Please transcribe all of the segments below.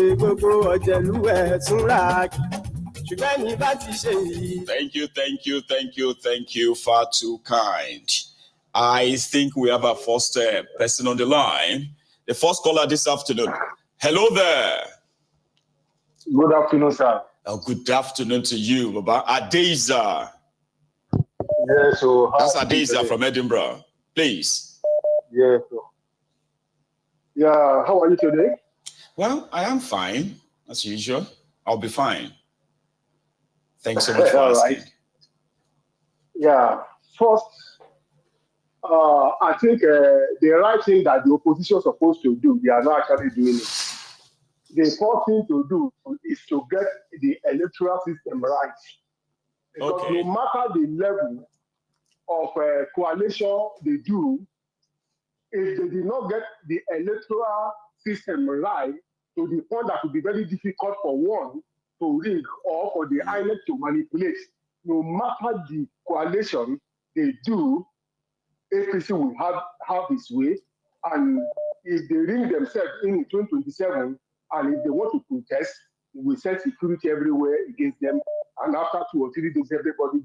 Thank you. Far too kind. I think we have a first person on the line. The first caller this afternoon. Hello there. Good afternoon, sir. Good afternoon to you, Baba. Adeza. Yes, so that's Adeza from Edinburgh. Please. Yes. Yeah, how are you today? Well, I am fine, as usual. I'll be fine. Thanks so much for asking. Right. Yeah, first, I think the right thing that the opposition is supposed to do, they are not actually doing it. The first thing to do is to get the electoral system right. Because no matter the level of coalition they do, if they did not get the electoral system right, to the point that would be very difficult for one to rig or for the INEC to manipulate, no matter the coalition they do, APC will have its way. And if they ring themselves in 2027, and if they want to protest, we send security everywhere against them. And after 2 or 3 days, everybody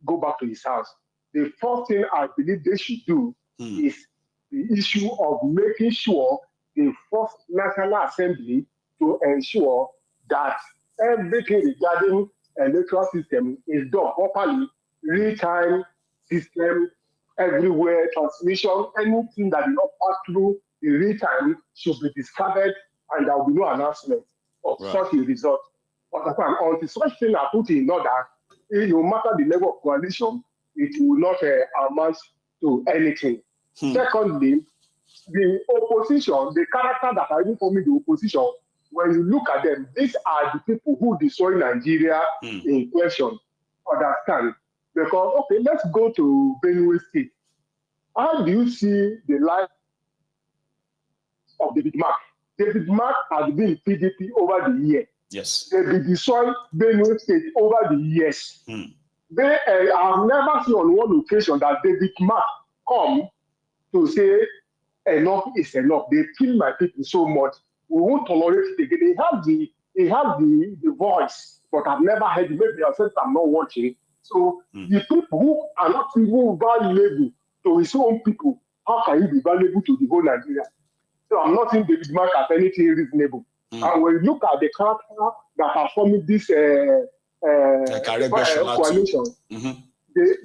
go back to his house. The first thing I believe they should do is the issue of making sure the first National Assembly to ensure that everything regarding electoral system is done properly, real-time system, everywhere, transmission, anything that is not passed through the real-time should be discarded, and there will be no announcement of such a result. But until such thing are put in order, no matter the level of coalition, it will not amount to anything. Secondly, the opposition, the character that are even forming the opposition, when you look at them, these are the people who destroy Nigeria in question. Understand? Because, okay, let's go to Benue State. How do you see the life of David Mark? David Mark has been PDP over the years. Yes. They destroyed Benue State over the years. They have never seen on one occasion that David Mark come to say enough is enough. They kill my people so much. We won't tolerate it again. They have the voice, but I've never heard it. Maybe I'm not watching. So the people who are not even valuable to his own people, how can he be valuable to the whole Nigeria? So I'm not saying David Mark as anything reasonable. And when you look at the character that are forming this coalition,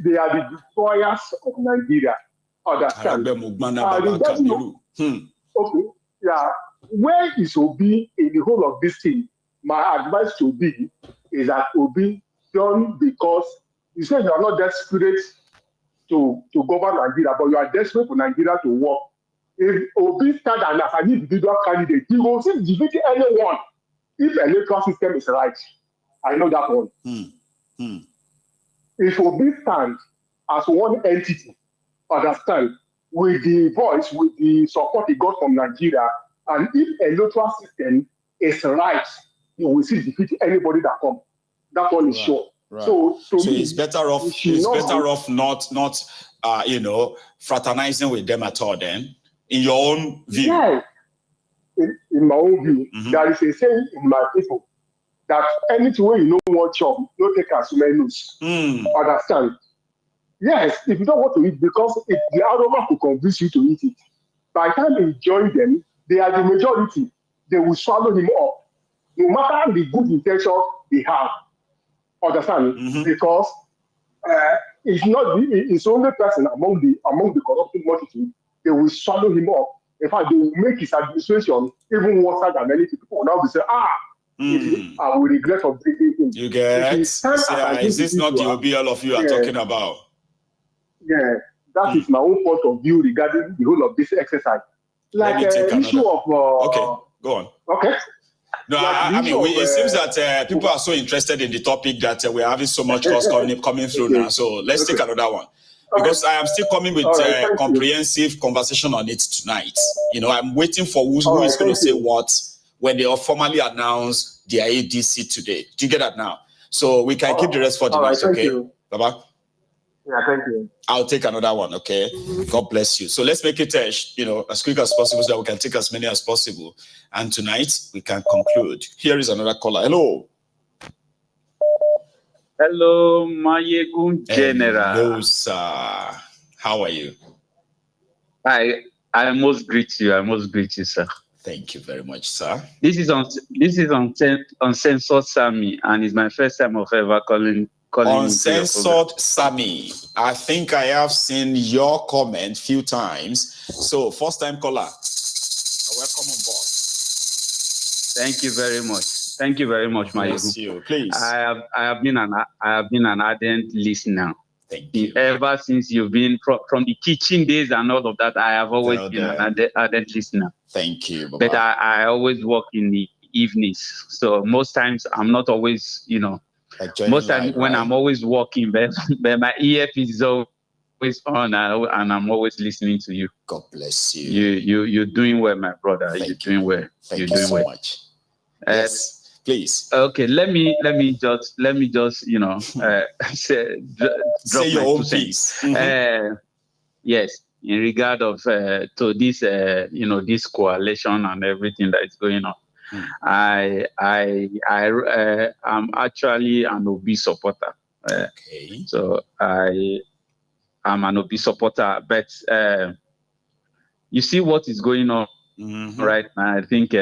they are the destroyers of Nigeria. Understand? Okay, yeah. Where is Obi in the whole of this thing? My advice to Obi is that Obi done because you say you are not desperate to govern Nigeria, but you are desperate for Nigeria to work. If Obi stand as an individual candidate, he will still defeat anyone if the electoral system is right. I know that one. If Obi stands as one entity, understand, with the voice, with the support he got from Nigeria, and if electoral system is right, he will still defeat anybody that comes. That one is sure. Right. So he's better off. He's better off not fraternizing with them at all. Then, in your own view. Yes. In my own view, there is a saying in my people that anything where you know one chop, no take as menus. Understand? Yes, if you don't want to eat, because if the aroma could convince you to eat it, by the time you join them, they are the majority. They will swallow him up, no matter the good intention they have. Understand? Because it's not it's only person among the corrupted multitude. They will swallow him up. In fact, they will make his administration even worse than many people. Now they say, I will regret of bringing him. You get? Is this not the Obi all of you are talking about? Yeah, that is my own point of view regarding the whole of this exercise. Like the issue of okay, go on. Okay. No, like I mean, it seems that people are so interested in the topic that we're having so much calls coming through now. So let's take another one. Because I am still coming with comprehensive conversation on it tonight. You know, I'm waiting for who is going to say what when they formally announce their ADC today. Do you get that now? So we can keep the rest for the night, okay? Baba? Yeah, thank you. I'll take another one, okay? God bless you. So let's make it, as quick as possible so that we can take as many as possible. And tonight, we can conclude. Here is another caller. Hello. Hello, Mayegun General. Hello, sir. How are you? I most greet you. Sir. Thank you very much, sir. This is Uncensored Sammy, and it's my first time of ever calling Uncensored Sammy. I think I have seen your comment few times. So, first time caller, welcome on board. Thank you very much. Thank you very much, Mayegun. Please. I have been an ardent listener. Thank you. Ever since you've been from the kitchen days and all of that, I have always been an ardent listener. Thank you, Baba. But I always work in the evenings, so most times I'm not always, most times when I'm always working, but my earpiece is always on, and I'm always listening to you. God bless you. You're doing well, my brother. You're doing well. Thank you so much. Yes. Please. Okay, let me just say your own piece. Yes, in regard of to this this coalition and everything that is going on. I am actually an Obi supporter. Okay. So I'm an Obi supporter, but you see what is going on right now. I think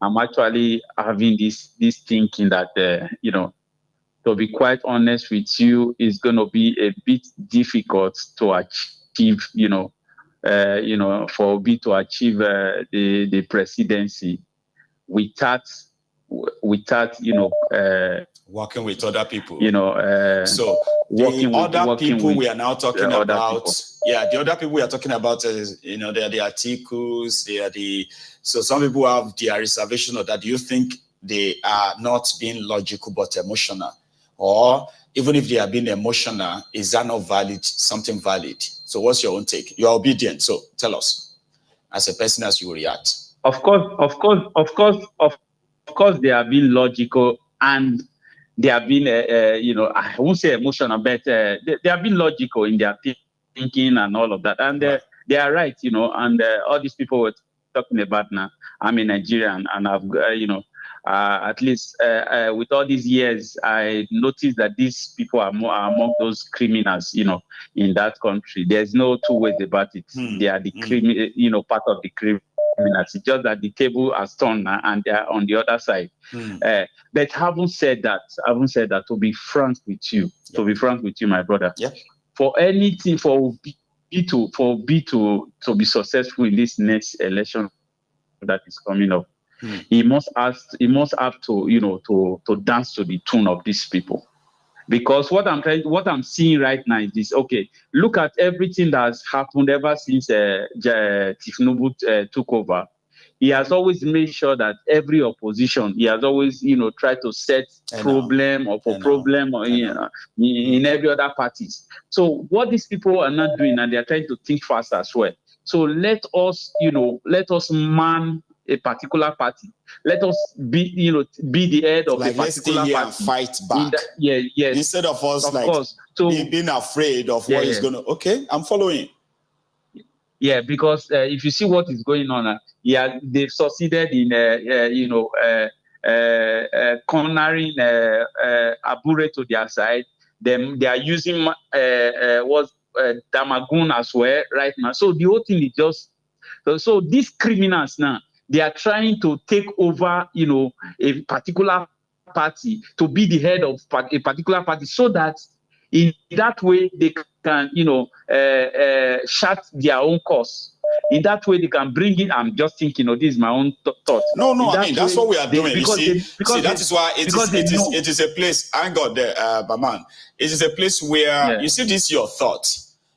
I'm actually having this thinking that to be quite honest with you, it's going to be a bit difficult to achieve, for Obi to achieve the presidency without working with other people. So the other people we are now talking about, the other people we are talking about is, they are the articles, they are so some people have their reservation of that. Do you think they are not being logical but emotional? Or even if they are being emotional, is that not valid, something valid? So what's your own take? You're obedient, so tell us, as a person, as you react. Of course, they are being logical, and they have been, I won't say emotional, but they have been logical in their thinking and all of that. And they are right, and all these people we're talking about now, I'm a Nigerian, and I've, at least with all these years, I noticed that these people are among those criminals, in that country. There's no two ways about it. They are the part of the criminals. It's just that the table has turned and they are on the other side. But having said that, to be frank with you, my brother, for anything, for Obi to be successful in this next election that is coming up, he must have to to dance to the tune of these people. Because what I'm seeing right now is this. Okay, look at everything that's happened ever since Tifnubu took over. He has always made sure that every opposition, he has always, tried to set problem in every other parties. So what these people are not doing, and they're trying to think fast as well. So let us man a particular party. Let us be the head of a particular party. And fight back. Yes. Instead of us being afraid of what is going to. Okay, I'm following. Yeah, because if you see what is going on, they've succeeded in cornering Abure to their side. Then they are using Damagun as well right now. So the whole thing is just so these criminals now, they are trying to take over, a particular party, to be the head of a particular party, so that in that way they can, chart their own course. In that way they can bring in. I'm just thinking, this is my own thought. No, I mean that's what we are doing. You see, that is why it is a place. I got there, Baman. It is a place where you see this your thought.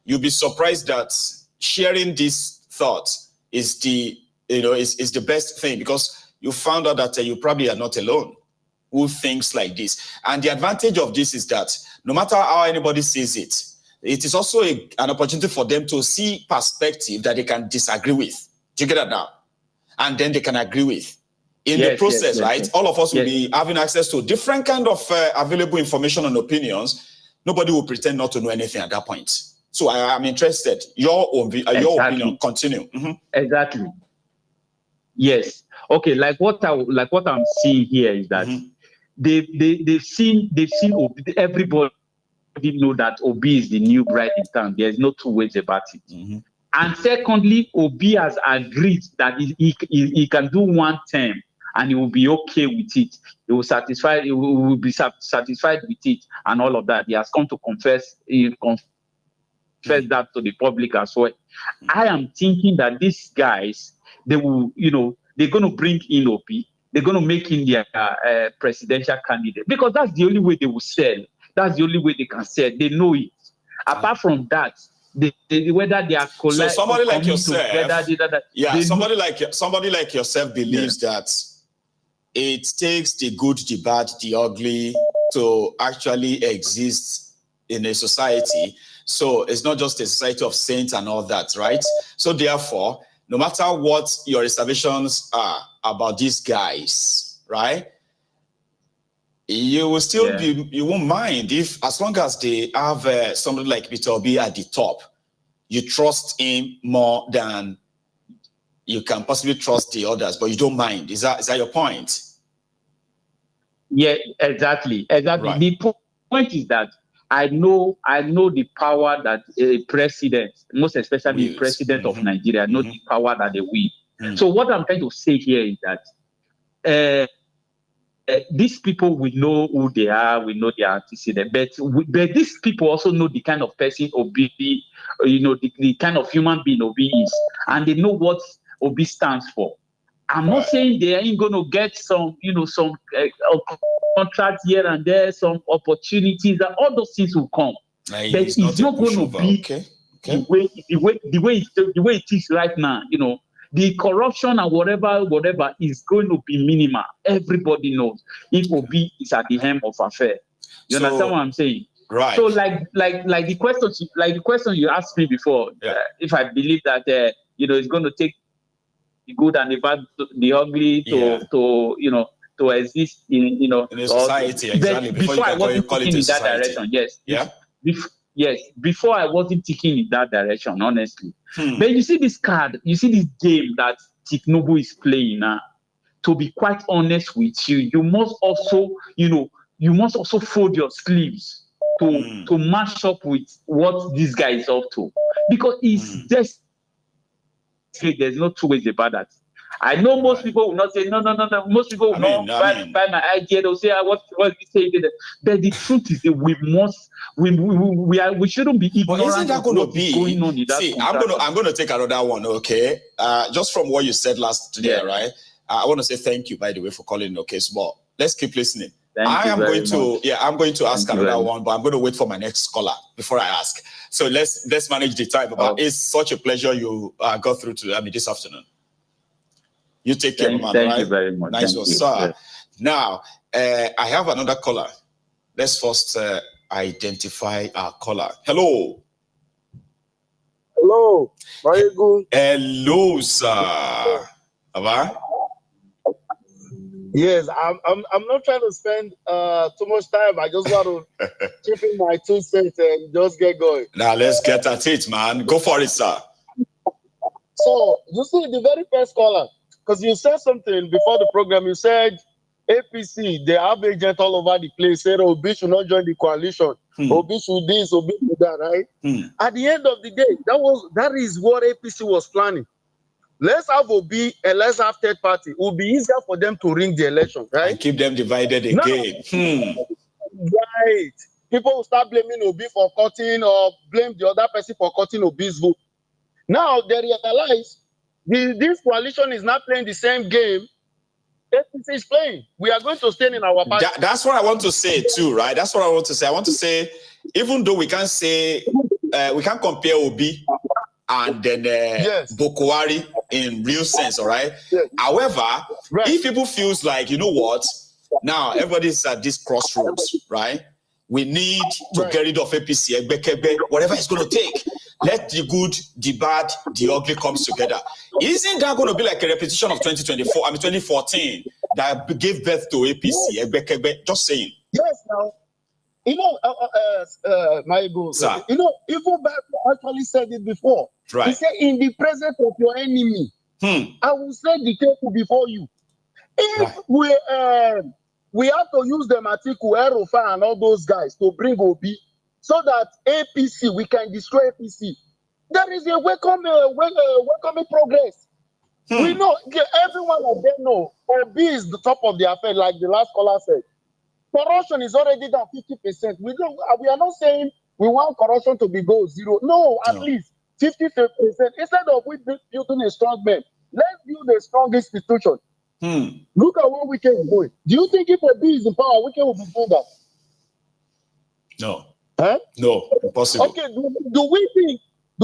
You'll be surprised that sharing this thought is the is the best thing, because you found out that you probably are not alone who thinks like this. And the advantage of this is that no matter how anybody sees it, it is also an opportunity for them to see perspective that they can disagree with. Do you get that now? And then they can agree with. In the process, right? All of us will be having access to different kind of available information and opinions. nobody will pretend not to know anything at that point. So I'm interested. Your opinion. Continue. Mm-hmm. Exactly. Yes. Okay. Like what I'm seeing here is that they've seen Obi. Everybody know that Obi is the new bride in town. There's no two ways about it. Mm-hmm. And secondly, Obi has agreed that he can do one term and he will be okay with it. He will be satisfied with it and all of that. He has come to confess that to the public as well. I am thinking that these guys, they will, they're going to bring in Obi. They're going to make him their presidential candidate because that's the only way they will sell. That's the only way they can sell. They know it. Apart from that, whether they are so somebody like yourself, together, somebody like yourself believes that it takes the good, the bad, the ugly to actually exist in a society. So it's not just a society of saints and all that, right? So therefore, no matter what your reservations are about these guys, right? You will still you won't mind if, as long as they have somebody like Peter Obi at the top, you trust him more than you can possibly trust the others, but you don't mind. Is that your point? Yeah, exactly. Right. The point is that I know the power that a president, most especially the president of Nigeria, know the power that they wield. So what I'm trying to say here is that these people, we know who they are, we know their antecedent, but these people also know the kind of person Obi, the kind of human being Obi is, and they know what Obi stands for. I'm not saying they ain't going to get some contracts here and there, some opportunities, that all those things will come. But it's not going to be the way it is right now. The corruption and whatever is going to be minimal. Everybody knows if Obi is at the helm of affair. You understand what I'm saying? Right. So like the question you asked me before, if I believe that it's going to take the good and the bad, the ugly to exist in a society, exactly. Before I wasn't thinking in that direction. Yes. Yeah. Before I wasn't thinking in that direction, honestly. But you see this game that Tiknobu is playing now. To be quite honest with you, you must also fold your sleeves to match up with what this guy is up to, because it's just there's no two ways about that. I know most people will not say no. Most people will not buy my idea. They'll say what you say. But the truth is that we shouldn't be ignorant. But isn't that going to be going on in that? See, I'm going to take another one. Okay, just from what you said last day, right? I want to say thank you, by the way, for calling. Okay, small. Let's keep listening. I'm going to ask another one, but I'm going to wait for my next caller before I ask. So let's manage the time. But it's such a pleasure you got through to me this afternoon. You take care, man. Thank you very much. Nice one, sir. Now, I have another caller. Let's first identify our caller. Hello. Hello. Very good. Hello, sir. Aba? Yes, I'm not trying to spend too much time. I just want to chip in my 2 cents and just get going. Now let's get at it, man. Go for it, sir. So you see the very first caller, because you said something before the program. You said APC, they have agents all over the place. Said Obi should not join the coalition. Obi should this, Obi should that, right? At the end of the day, that is what APC was planning. Let's have Obi and let's have third party. It will be easier for them to ring the election, right? And keep them divided again. Right. People will start blaming Obi for cutting or blame the other person for cutting Obi's vote. Now they realize this coalition is not playing the same game APC is playing. We are going to stay in our party. That's what I want to say too, right? That's what I want to say. I want to say, even though we can't say, we can't compare Obi and then Bokwari in real sense, all right? Yes. However, if people feels like, you know what, now everybody's at this crossroads, right? We need to get rid of APC, whatever it's going to take. Let the good, the bad, the ugly comes together. Isn't that going to be like a repetition of 2014 that gave birth to APC? Just saying. Yes, now. You know, my goal. Sir. You know, even Bible actually said it before. Right. He said, "In the presence of your enemy, I will set the table before you." If we have to use the Matiku, Rufai, and all those guys to bring Obi, so that APC we can destroy APC. There is a welcoming progress. We know, everyone of them know Obi is the top of the affair, like the last caller said. Corruption is already down 50%. We are not saying we want corruption to be go zero. No, at least 50%. Instead of we building a strong man, let's build a strong institution. Look at what Wike is doing. Do you think if Obi is in power, Wike will be doing that? No. Huh? No, impossible. Okay, do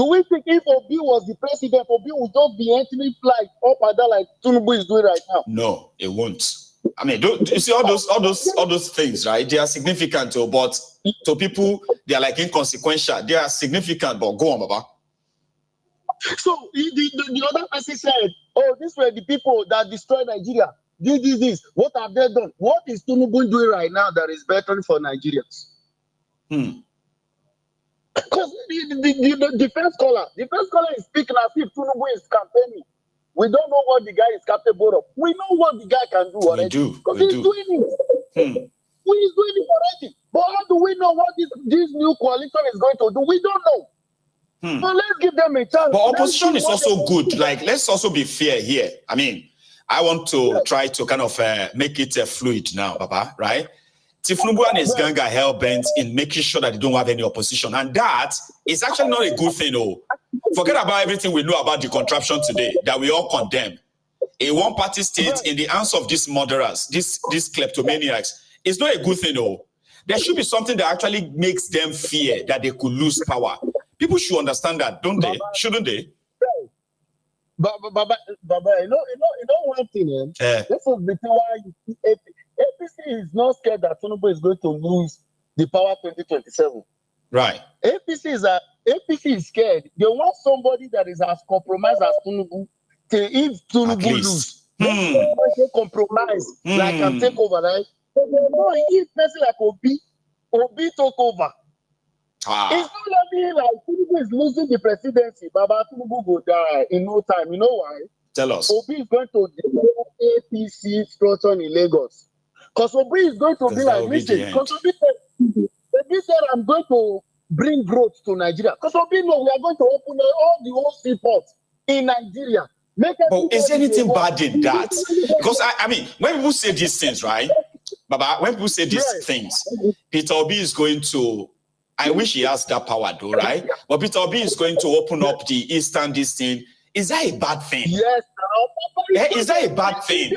we think if Obi was the president, Obi would just be entering flight up and down like Tinubu is doing right now? No, it won't. I mean, you see all those things, right? They are significant, but to people they are like inconsequential. They are significant, but go on, Baba. So the other person said, "Oh, these were the people that destroyed Nigeria. This. What have they done? What is Tinubu doing right now that is better for Nigerians?" Because the first caller is speaking as if Tinubu is campaigning. We don't know what the guy is capable of. We know what the guy can do already. Because he's doing it. He's doing it already. But how do we know what this new coalition is going to do? We don't know. So let's give them a chance. But opposition is also good. Like, let's also be fair here. I mean, I want to try to kind of make it fluid now, Baba, right? Tinubu and his gang are hell-bent in making sure that they don't have any opposition. And that is actually not a good thing, Forget about everything we know about the contraption today that we all condemn. A one-party state in the hands of these murderers, these kleptomaniacs, is not a good thing, There should be something that actually makes them fear that they could lose power. People should understand that, don't they? Shouldn't they? Baba, you know one thing, this is the thing why APC is not scared that Tinubu is going to lose the power 2027. Right. APC is scared. They want somebody that is as compromised as Tinubu. If Tinubu lose, they compromise like and take over, right? So they know if person like Obi took over. It's not only like Tinubu is losing the presidency, Baba Tinubu will die in no time. You know why? Tell us. Obi is going to develop APC structure in Lagos. Because Obi is going to be like, listen, because Obi said, I'm going to bring growth to Nigeria. Because Obi know we are going to open all the old seaports in Nigeria. But is there anything bad in that? Because I mean, when people say these things, right? Baba, when people say these things, Peter Obi is going to, I wish he has that power though, right? But Peter Obi is going to open up the Eastern this thing. Is that a bad thing? Yes. Is that a bad thing?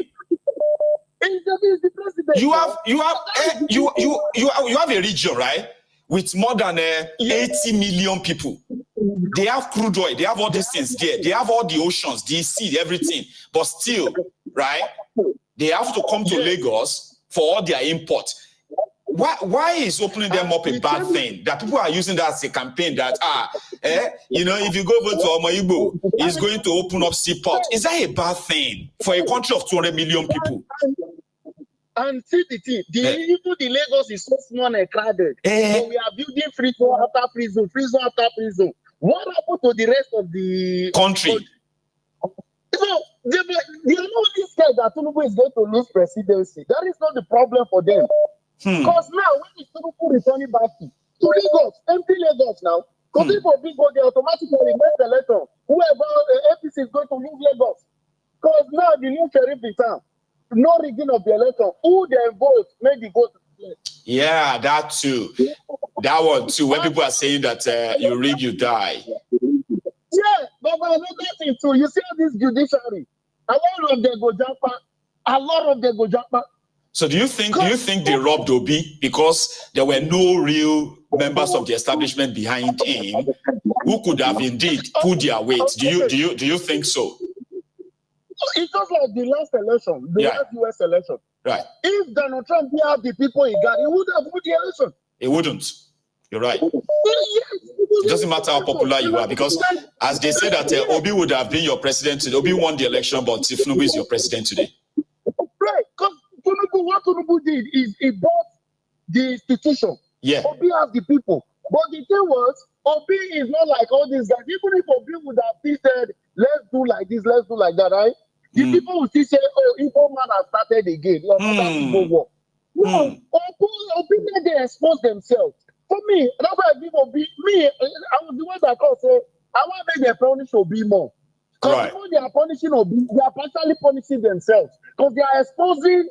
You have a region, right, with more than 80 million people. They have crude oil, they have all these things there, they have all the oceans, the sea, everything. But still, right, they have to come to Lagos for all their import. Why is opening them up a bad thing? That people are using that as a campaign that if you go vote for Omoigbo, it's going to open up seaport. Is that a bad thing for a country of 200 million people? And see the thing, even the Lagos is so small and crowded. So we are building prison after prison after prison. What happened to the rest of the country? So they are not scared that Tinubu is going to lose presidency. That is not the problem for them. Because now, when is Tinubu returning back to Lagos, empty Lagos now? Because people go, they automatically make the election. Whoever APC is going to lose Lagos. Because now the new sheriff is town. No rigging of the election. Who they vote, make the vote. Yeah, that too. That one too. When people are saying that you rig, you die. Yeah, but another thing too. You see this judiciary. A lot of them go jump. So do you think they robbed Obi because there were no real members of the establishment behind him who could have indeed pulled their weight? Do you think so? It's just like the last election, last US election. Right. If Donald Trump had the people he got, he would have won the election. It wouldn't. You're right. It doesn't matter how popular you are, because as they say that Obi would have been your president today. Obi won the election, but Tinubu is your president today. Right. Because what Tinubu did is he bought the institution. Yeah. Obi has the people. But the thing was, Obi is not like all these guys. Even if Obi would have said, let's do like this, let's do like that, right? The people will still say, oh, Igbo man has started again. Your mother Igbo war. No, Obi they expose themselves. For me, that's why I give Obi, I was the one that called say, I want to make them punish Obi more. Because when they are punishing Obi, they are partially punishing themselves. Because they are exposing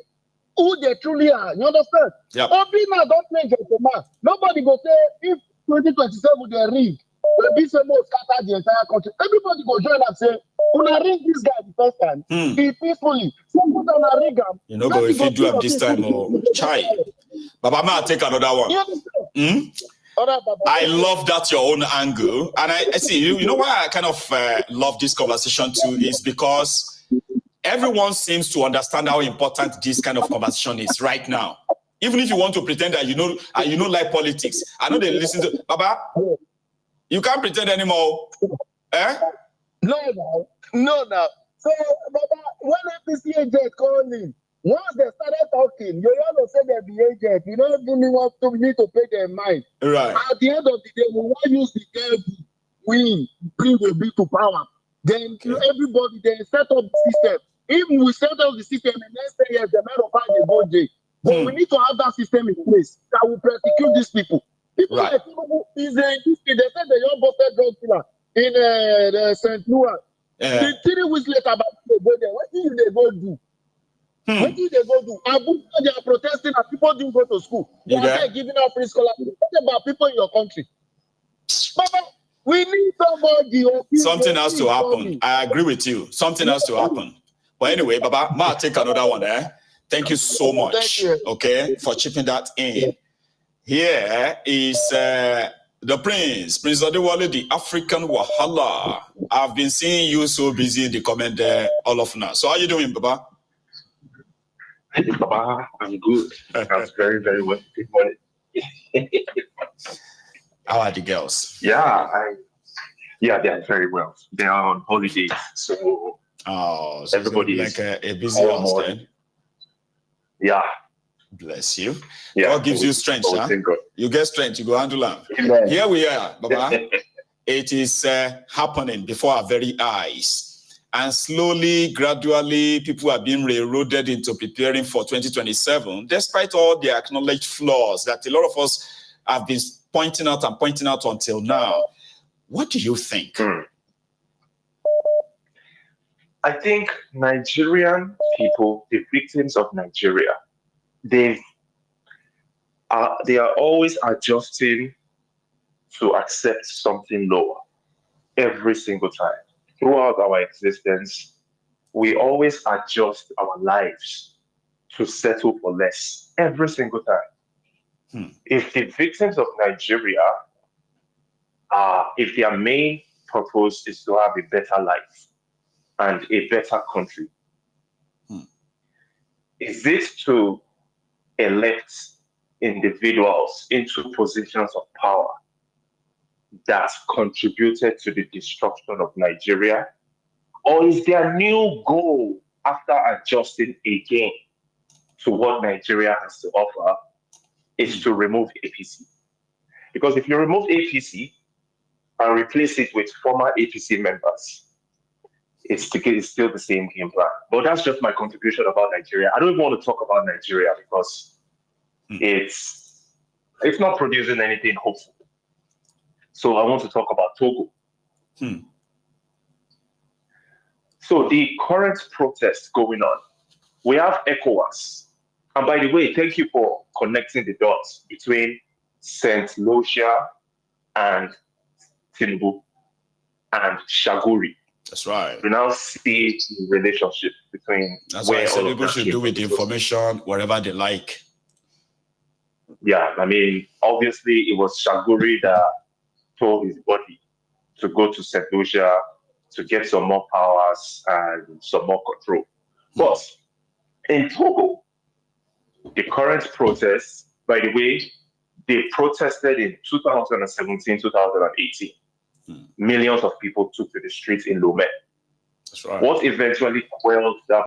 who they truly are. You understand? Yep. Obi now don't play gentleman. Nobody go say, if 2027 they ring, the BCMO scatter the entire country. Everybody go join and say, Una ring this guy the first time. He peacefully. So put on a ring him. You know, go if you do him this time or chai. Baba, may I take another one? I love that your own angle. And I see, you know why I kind of love this conversation too is because everyone seems to understand how important this kind of conversation is right now. Even if you want to pretend that you know like politics. I know they listen to Baba. You can't pretend anymore. Eh? No. So, Baba, when APC agent called in, once they started talking, you all say they're the agent. You don't even need to pay their mind. Right. At the end of the day, we want to use the devil, win, bring a bit to power. Then everybody, they set up the system. If we set up the system and next 10 years, the matter of fact, they go jail. But we need to have that system in place that will prosecute these people. People like Togo is they said the young busted drug killer in the St. Louis. 3 weeks later, about they go there. What did they go do? What did they go do? Abuja, they are protesting and people didn't go to school. They are giving out free scholarships. What about people in your country? Baba, we need somebody. Something has to happen. I agree with you. Something has to happen. But anyway, Baba, I'll take another one. Thank you so much. Okay, for chipping that in. Here is the Prince Adewale, the African Wahala. I've been seeing you so busy in the comment there all of now. So how are you doing, Baba? Baba, I'm good. I'm very, very well. Good morning. How are the girls? Yeah, they are very well. They are on holidays, so everybody like a busy house then. Yeah. Bless you. Yeah. God gives you strength, huh? You get strength, you go handle them. Here we are, Baba. It is happening before our very eyes. And slowly, gradually, people are being railroaded into preparing for 2027, despite all the acknowledged flaws that a lot of us have been pointing out until now. What do you think? I think Nigerian people, the victims of Nigeria, they are always adjusting to accept something lower every single time. Throughout our existence, we always adjust our lives to settle for less every single time. If the victims of Nigeria if their main purpose is to have a better life and a better country, is it to elect individuals into positions of power that contributed to the destruction of Nigeria? Or is their new goal, after adjusting again to what Nigeria has to offer, is to remove APC? Because if you remove APC and replace it with former APC members, it's still the same game plan. But that's just my contribution about Nigeria. I don't even want to talk about Nigeria because it's not producing anything hopeful. So I want to talk about Togo. So the current protests going on, we have ECOWAS. And by the way, thank you for connecting the dots between St. Lucia and Tinubu and Shaguri. That's right. We now see the relationship between. That's why I said people should do with the information wherever they like. Yeah, I mean, obviously it was Shaguri that told his body to go to St. Lucia to get some more powers and some more control. But in Togo, the current protests, by the way, they protested in 2017, 2018. Millions of people took to the streets in Lomé. That's right. What eventually quelled that